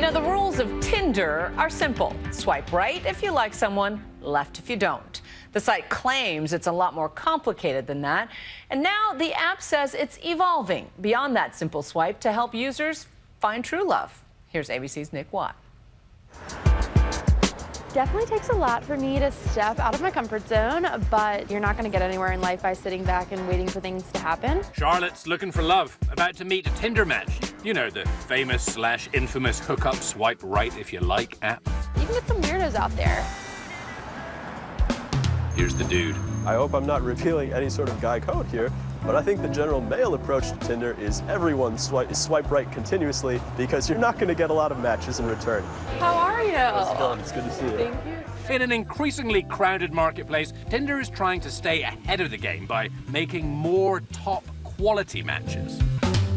know, the rules of Tinder are simple. Swipe right if you like someone, left if you don't. The site claims it's a lot more complicated than that. And now the app says it's evolving beyond that simple swipe to help users find true love. Here's ABC's Nick Watt. Definitely takes a lot for me to step out of my comfort zone, but you're not going to get anywhere in life by sitting back and waiting for things to happen. Charlotte's looking for love, about to meet a Tinder match. You know, the famous/infamous hookup swipe right if you like app. You can get some weirdos out there. Here's the dude. I hope I'm not revealing any sort of guy code here, but I think the general male approach to Tinder is everyone swipe right continuously because you're not going to get a lot of matches in return. How are you? How's it going? It's good to see you. Thank you. In an increasingly crowded marketplace, Tinder is trying to stay ahead of the game by making more top quality matches.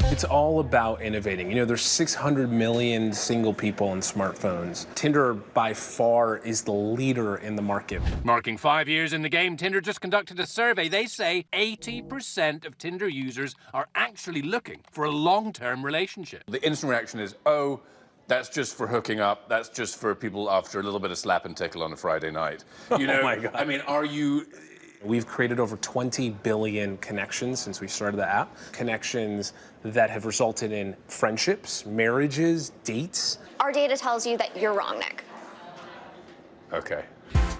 It's all about innovating. You know, there's 600 million single people on smartphones. Tinder, by far, is the leader in the market. Marking 5 years in the game, Tinder just conducted a survey. They say 80% of Tinder users are actually looking for a long-term relationship. The instant reaction is, oh, that's just for hooking up. That's just for people after a little bit of slap and tickle on a Friday night. You know, Oh my God. I mean, are you... We've created over 20 billion connections since we started the app. Connections that have resulted in friendships, marriages, dates. Our data tells you that you're wrong, Nick. Okay.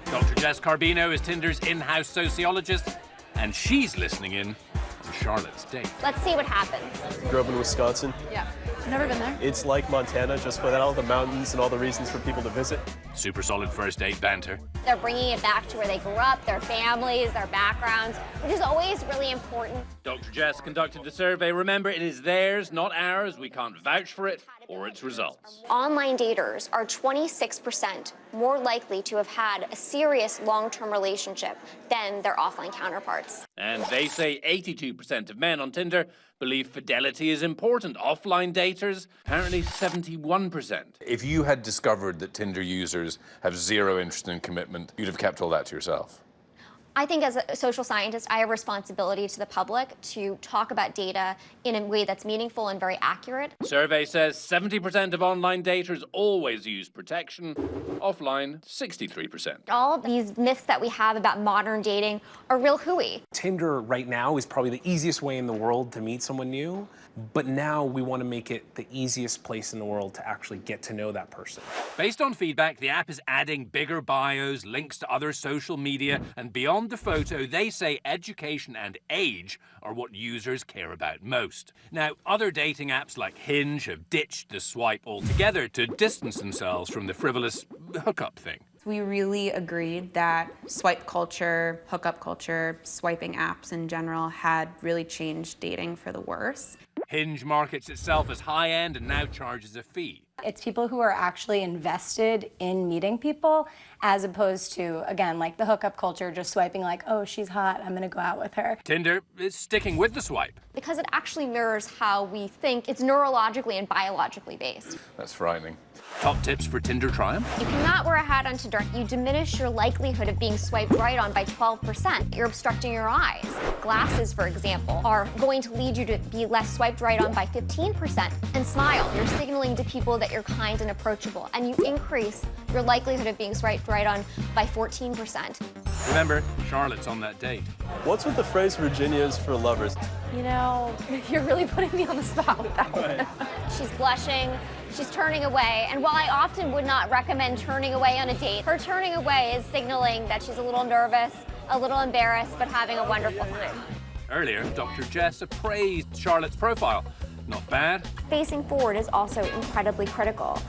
Dr. Jess Carbino is Tinder's in-house sociologist, and she's listening in on Charlotte's date. Let's see what happens. Grew up in Wisconsin. Yeah, I've never been there. It's like Montana, just without all the mountains and all the reasons for people to visit. Super solid first date banter. They're bringing it back to where they grew up, their families, their backgrounds, which is always really important. Dr. Jess conducted the survey. Remember, it is theirs, not ours. We can't vouch for it or its results. Online daters are 26% more likely to have had a serious long-term relationship than their offline counterparts. And they say 82% of men on Tinder believe fidelity is important. Offline daters, apparently 71%. If you had discovered that Tinder users have zero interest in commitment, you'd have kept all that to yourself. I think as a social scientist, I have a responsibility to the public to talk about data in a way that's meaningful and very accurate. Survey says 70% of online daters always use protection. Offline, 63%. All of these myths that we have about modern dating are real hooey. Tinder right now is probably the easiest way in the world to meet someone new, but now we want to make it the easiest place in the world to actually get to know that person. Based on feedback, the app is adding bigger bios, links to other social media, and beyond the photo, they say education and age are what users care about most. Now, other dating apps like Hinge have ditched the swipe altogether to distance themselves from the frivolous hookup thing. We really agreed that swipe culture, hookup culture, swiping apps in general had really changed dating for the worse. Hinge markets itself as high-end and now charges a fee. It's people who are actually invested in meeting people, as opposed to, again, like the hookup culture, just swiping like, oh, she's hot, I'm gonna go out with her. Tinder is sticking with the swipe. Because it actually mirrors how we think. It's neurologically and biologically based. That's frightening. Top tips for Tinder triumph? You cannot wear a hat on Tinder. You diminish your likelihood of being swiped right on by 12%. You're obstructing your eyes. Glasses, for example, are going to lead you to be less swiped right on by 15%. And smile. You're signaling to people that you're kind and approachable, and you increase your likelihood of being swiped right on by 14%. Remember, Charlotte's on that date. What's with the phrase Virginia is for lovers? You know, you're really putting me on the spot with that one. She's blushing, she's turning away, and while I often would not recommend turning away on a date, her turning away is signaling that she's a little nervous, a little embarrassed, but having a wonderful time. Earlier, Dr. Jess appraised Charlotte's profile. Not bad. Facing forward is also incredibly critical.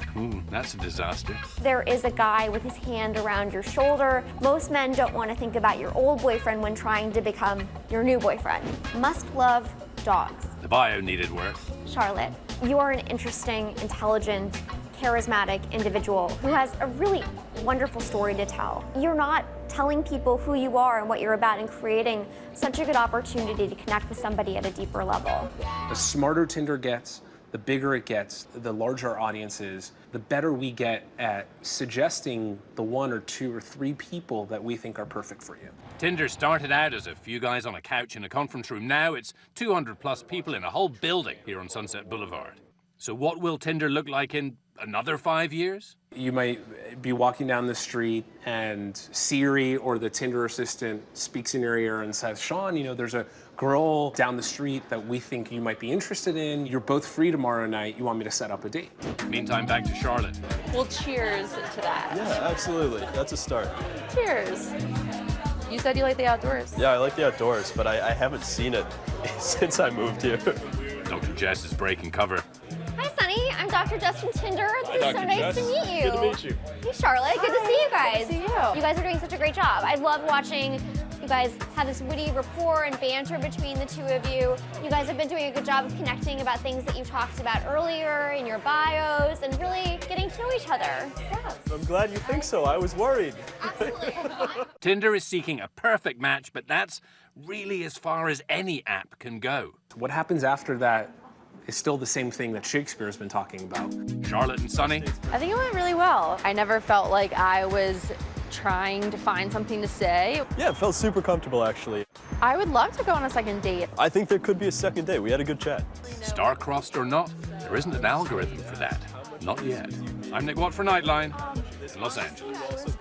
That's a disaster. There is a guy with his hand around your shoulder. Most men don't want to think about your old boyfriend when trying to become your new boyfriend. Must love dogs. The bio needed work. Charlotte, you are an interesting, intelligent, charismatic individual who has a really wonderful story to tell. You're not telling people who you are and what you're about and creating such a good opportunity to connect with somebody at a deeper level. The smarter Tinder gets, the bigger it gets, the larger our audience is, the better we get at suggesting the 1 or 2 or 3 people that we think are perfect for you. Tinder started out as a few guys on a couch in a conference room. Now it's 200+ people in a whole building here on Sunset Boulevard. So what will Tinder look like in another 5 years? You might be walking down the street and Siri or the Tinder assistant speaks in your ear and says, Sean, you know, there's a girl down the street that we think you might be interested in. You're both free tomorrow night. You want me to set up a date? Meantime, back to Charlotte. Well, cheers to that. Yeah, absolutely. That's a start. Cheers. You said you like the outdoors. Yeah, I like the outdoors, but I haven't seen it since I moved here. Dr. Jess is breaking cover. Hi, Sunny. I'm Dr. Jess from Tinder. It's so nice to meet you. Good to meet you. Hey, Charlotte. Good to see you guys. Good to see you. You guys are doing such a great job. I love watching you guys have this witty rapport and banter between the two of you. You guys have been doing a good job of connecting about things that you talked about earlier in your bios and really getting to know each other. Yeah. I'm glad you think so. I was worried. Absolutely. Tinder is seeking a perfect match, but that's really as far as any app can go. What happens after that is still the same thing that Shakespeare's been talking about. Charlotte and Sunny? I think it went really well. I never felt like I was trying to find something to say. Yeah, it felt super comfortable, actually. I would love to go on a second date. I think there could be a second date. We had a good chat. Star-crossed or not, there isn't an algorithm for that. Not yet. I'm Nick Watt for Nightline in Los Angeles.